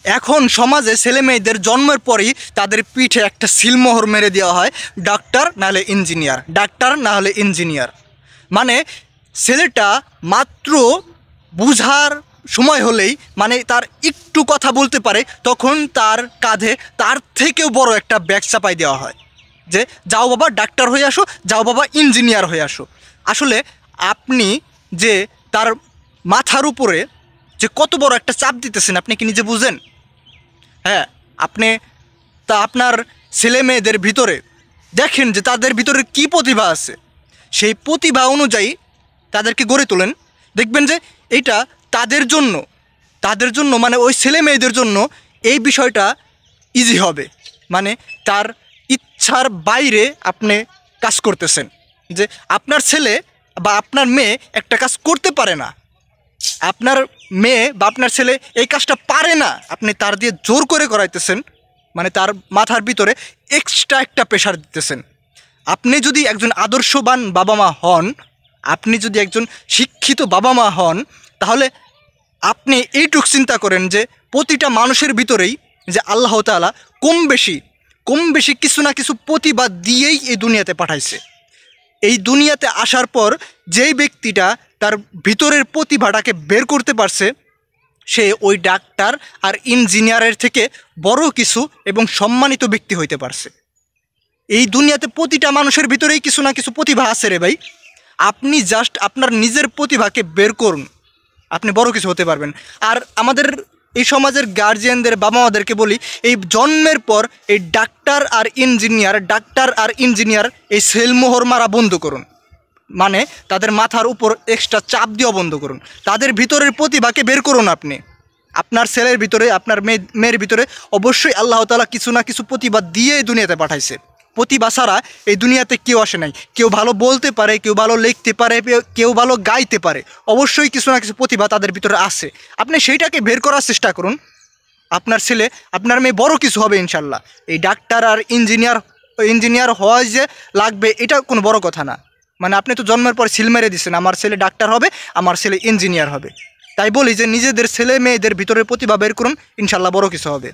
এখন সমাজে ছেলে মেয়েদের জন্মের পরেই তাদের পিঠে একটা সিলমোহর মেরে দেওয়া হয়, ডাক্তার নাহলে ইঞ্জিনিয়ার, ডাক্তার নাহলে ইঞ্জিনিয়ার। মানে ছেলেটা মাত্র বুঝার সময় হলেই, মানে তার একটু কথা বলতে পারে, তখন তার কাঁধে তার থেকেও বড় একটা ব্যাগ চাপাই দেওয়া হয় যে যাও বাবা ডাক্তার হয়ে আসো, যাও বাবা ইঞ্জিনিয়ার হয়ে আসো। আসলে আপনি যে তার মাথার উপরে যে কত বড় একটা চাপ দিতেছেন আপনি কি নিজে বুঝেন? হ্যাঁ, আপনি তা আপনার ছেলে মেয়েদের ভিতরে দেখেন যে তাদের ভিতরে কি প্রতিভা আছে, সেই প্রতিভা অনুযায়ী তাদেরকে গড়ে তোলেন। দেখবেন যে এইটা তাদের জন্য মানে ওই ছেলে মেয়েদের জন্য এই বিষয়টা ইজি হবে। মানে তার ইচ্ছার বাইরে আপনি কাজ করতেছেন। যে আপনার ছেলে বা আপনার মেয়ে একটা কাজ করতে পারে না, আপনার মেয়ে বা আপনার ছেলে এই কাজটা পারে না, আপনি তার দিয়ে জোর করে করাইতেছেন, মানে তার মাথার ভিতরে এক্সট্রা একটা প্রেশার দিতেছেন। আপনি যদি একজন আদর্শবান বাবা মা হন, আপনি যদি একজন শিক্ষিত বাবা মা হন, তাহলে আপনি এইটুক চিন্তা করেন যে প্রতিটা মানুষের ভিতরেই যে আল্লাহ তাআলা কম বেশি কিছু না কিছু প্রতিভা দিয়েই এই দুনিয়াতে পাঠাইছে। এই দুনিয়াতে আসার পর যেই ব্যক্তিটা তার ভিতরের প্রতিভাটাকে বের করতে পারছে, সে ওই ডাক্তার আর ইঞ্জিনিয়ারের থেকে বড় কিছু এবং সম্মানিত ব্যক্তি হইতে পারছে। এই দুনিয়াতে প্রতিটা মানুষের ভিতরেই কিছু না কিছু প্রতিভা আছে রে ভাই। আপনি জাস্ট আপনার নিজের প্রতিভাকে বের করুন, আপনি বড় কিছু হতে পারবেন। আর আমাদের এই সমাজের গার্জিয়ানদের বাবা মাদেরকে বলি, এই জন্মের পর এই ডাক্তার আর ইঞ্জিনিয়ার এই সেলমোহর মারা বন্ধ করুন। মানে তাদের মাথার উপর এক্সট্রা চাপ দেওয়া বন্ধ করুন, তাদের ভিতরের প্রতিভাকে বের করুন। আপনি আপনার ছেলের ভিতরে, আপনার মেয়ের ভিতরে অবশ্যই আল্লাহ তাআলা কিছু না কিছু প্রতিভা দিয়ে এই দুনিয়াতে পাঠাইছে। প্রতিভা ছাড়া এই দুনিয়াতে কেউ আসে নাই। কেউ ভালো বলতে পারে, কেউ ভালো লিখতে পারে, কেউ ভালো গাইতে পারে, অবশ্যই কিছু না কিছু প্রতিভা তাদের ভিতরে আছে। আপনি সেইটাকে বের করার চেষ্টা করুন। আপনার ছেলে, আপনার মেয়ে বড় কিছু হবে ইনশাল্লাহ। এই ডাক্তার আর ইঞ্জিনিয়ার হওয়া যে লাগবে এটা কোনো বড় কথা না। মানে আপনি তো জন্মের পর সিল মেরে দিচ্ছেন আমার ছেলে ডাক্তার হবে, আমার ছেলে ইঞ্জিনিয়ার হবে। তাই বলি যে নিজেদের ছেলে মেয়েদের ভিতরে প্রতিভা বের করুন, ইনশাল্লাহ বড় কিছু হবে।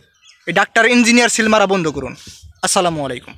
এই ডাক্তার ইঞ্জিনিয়ার সিল মারা বন্ধ করুন। আসসালামু আলাইকুম।